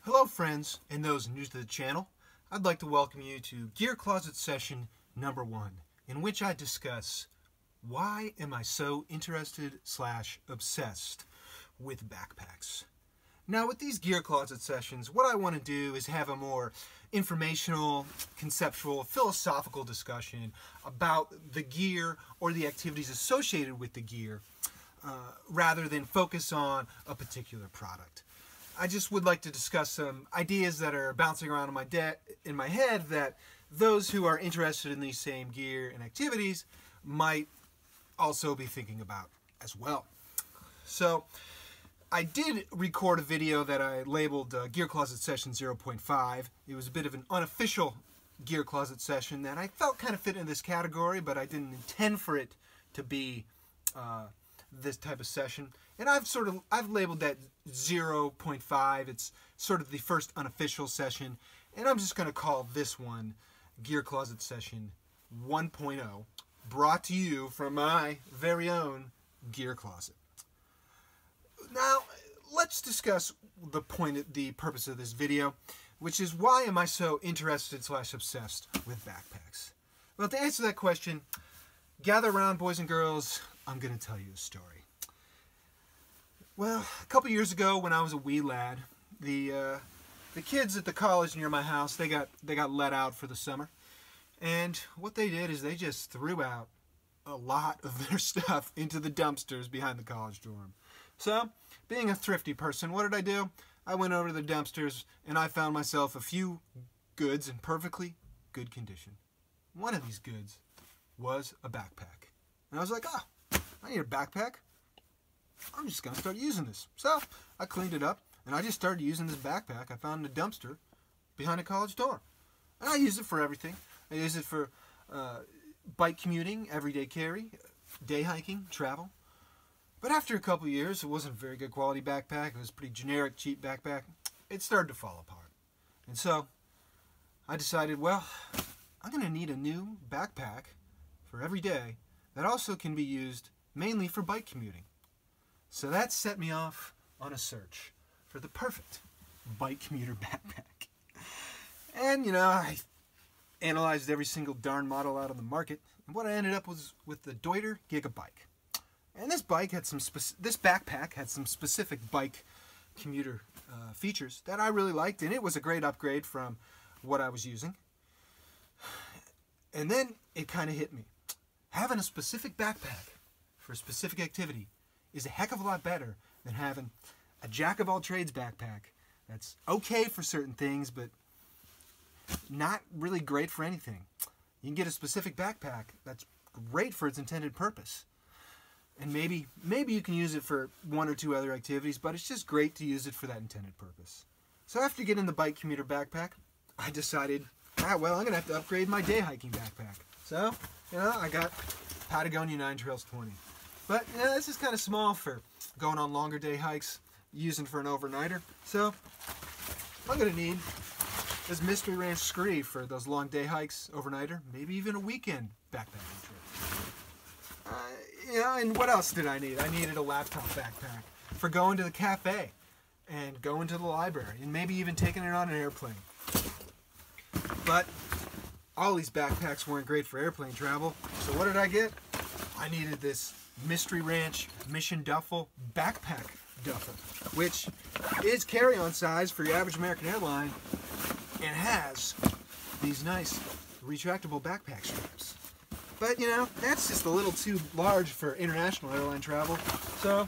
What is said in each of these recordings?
Hello friends and those new to the channel. I'd like to welcome you to Gear Closet session number 1, in which I discuss why am I so interested / obsessed with backpacks. Now with these Gear Closet sessions, what I want to do is have a more informational, conceptual, philosophical discussion about the gear or the activities associated with the gear rather than focus on a particular product. I just would like to discuss some ideas that are bouncing around in my head that those who are interested in these same gear and activities might also be thinking about as well. So I did record a video that I labeled Gear Closet Session 0.5. It was a bit of an unofficial Gear Closet session that I felt kind of fit in this category, but I didn't intend for it to be this type of session. And I've labeled that 0.5. It's sort of the first unofficial session, and I'm just going to call this one Gear Closet Session 1.0, brought to you from my very own Gear Closet. Now, let's discuss the purpose of this video, which is why am I so interested / obsessed with backpacks? Well, to answer that question, gather around, boys and girls. I'm going to tell you a story. Well, a couple years ago, when I was a wee lad, the kids at the college near my house, they got let out for the summer, and what they did is they just threw out a lot of their stuff into the dumpsters behind the college dorm. So, being a thrifty person, what did I do? I went over to the dumpsters and I found myself a few goods in perfectly good condition. One of these goods was a backpack, and I was like, oh, I need a backpack. I'm just going to start using this. So I cleaned it up, and I just started using this backpack I found in a dumpster behind a college dorm. And I use it for everything. I use it for bike commuting, everyday carry, day hiking, travel. But after a couple years, it wasn't a very good quality backpack. It was a pretty generic, cheap backpack. It started to fall apart. And so I decided, well, I'm going to need a new backpack for every day that also can be used mainly for bike commuting. So that set me off on a search for the perfect bike commuter backpack. And, you know, I analyzed every single darn model out on the market, and what I ended up was with the Deuter Gigabike. And this backpack had some specific bike commuter features that I really liked, and it was a great upgrade from what I was using. And then it kind of hit me. Having a specific backpack for a specific activity is a heck of a lot better than having a jack-of-all-trades backpack that's okay for certain things, but not really great for anything. You can get a specific backpack that's great for its intended purpose. And maybe you can use it for one or two other activities, but it's just great to use it for that intended purpose. So after getting the bike commuter backpack, I decided, well, I'm going to have to upgrade my day hiking backpack. So, you know, I got Patagonia 9 Trails 20. But yeah, this is kind of small for going on longer day hikes, using for an overnighter. So I'm going to need this Mystery Ranch Scree for those long day hikes, overnighter, maybe even a weekend backpacking trip. Yeah, and what else did I need? I needed a laptop backpack for going to the cafe and going to the library and maybe even taking it on an airplane. But all these backpacks weren't great for airplane travel, so what did I get? I needed this Mystery Ranch Mission Duffel backpack duffel, which is carry-on size for your average American airline and has these nice retractable backpack straps. But, you know, that's just a little too large for international airline travel, so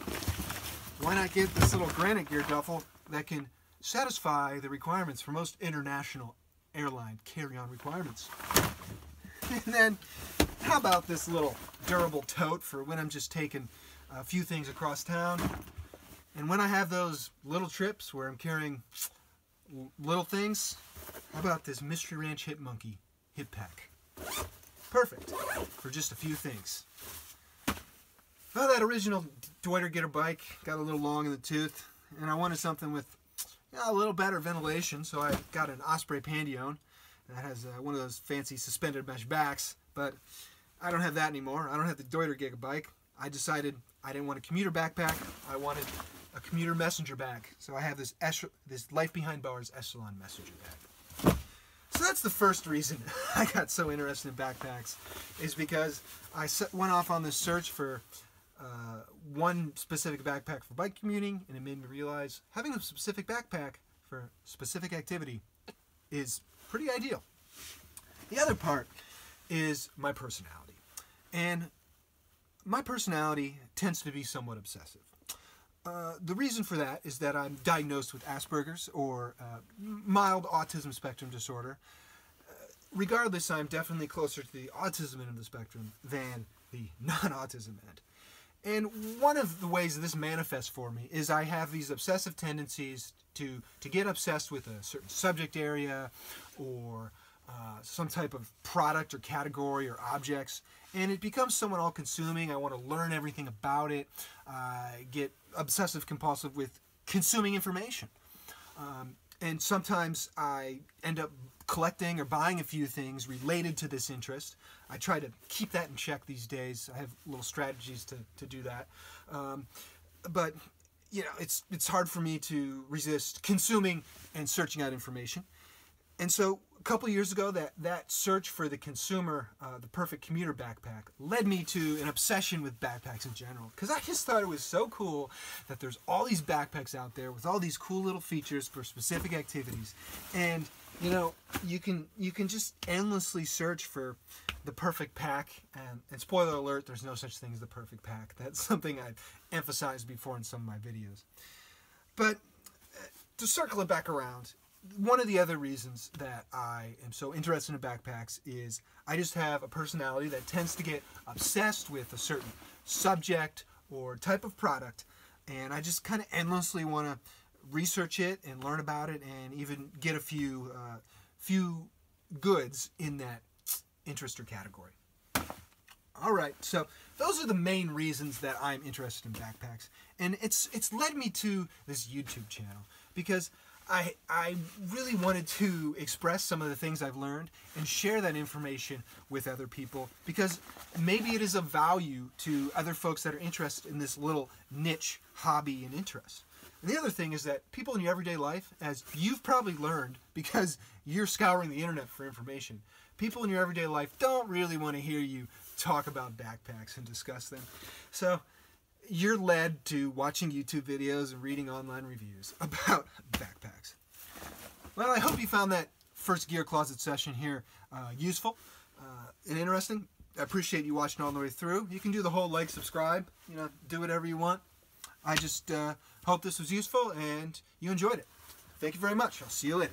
why not get this little Granite Gear duffel that can satisfy the requirements for most international airline carry-on requirements. And then, how about this little durable tote for when I'm just taking a few things across town? And when I have those little trips where I'm carrying little things, how about this Mystery Ranch Hip Monkey hip pack? Perfect for just a few things. Well, that original Deuter Gigabike got a little long in the tooth, and I wanted something with a little better ventilation, so I got an Osprey Pandion that has one of those fancy suspended mesh backs, but I don't have that anymore. I don't have the Deuter Gigabike. I decided I didn't want a commuter backpack. I wanted a commuter messenger bag. So I have this Life Behind Bars Echelon messenger bag. So that's the first reason I got so interested in backpacks, is because I went off on this search for one specific backpack for bike commuting, and it made me realize having a specific backpack for specific activity is pretty ideal. The other part is my personality. And my personality tends to be somewhat obsessive. The reason for that is that I'm diagnosed with Asperger's, or mild autism spectrum disorder. Regardless, I'm definitely closer to the autism end of the spectrum than the non-autism end. And one of the ways this manifests for me is I have these obsessive tendencies to get obsessed with a certain subject area, or some type of product or category or objects, and it becomes somewhat all-consuming. I want to learn everything about it. I get obsessive compulsive with consuming information, and sometimes I end up collecting or buying a few things related to this interest. I try to keep that in check these days. I have little strategies to do that, but you know, it's hard for me to resist consuming and searching out information. And so a couple years ago, that search for the consumer, the perfect commuter backpack, led me to an obsession with backpacks in general. Because I just thought it was so cool that there's all these backpacks out there with all these cool little features for specific activities. And, you know, you can just endlessly search for the perfect pack. And spoiler alert, there's no such thing as the perfect pack. That's something I've emphasized before in some of my videos. But to circle it back around, one of the other reasons that I am so interested in backpacks is I just have a personality that tends to get obsessed with a certain subject or type of product, and I just kind of endlessly want to research it and learn about it, and even get a few goods in that interest or category. Alright, so those are the main reasons that I'm interested in backpacks, and it's led me to this YouTube channel, because I really wanted to express some of the things I've learned and share that information with other people, because maybe it is of value to other folks that are interested in this little niche hobby and interest. And the other thing is that people in your everyday life, as you've probably learned because you're scouring the internet for information, people in your everyday life don't really want to hear you talk about backpacks and discuss them. So you're led to watching YouTube videos and reading online reviews about backpacks. Well, I hope you found that first gear closet session here useful and interesting. I appreciate you watching all the way through. You can do the whole like, subscribe, you know, do whatever you want. I just hope this was useful and you enjoyed it. Thank you very much. I'll see you later.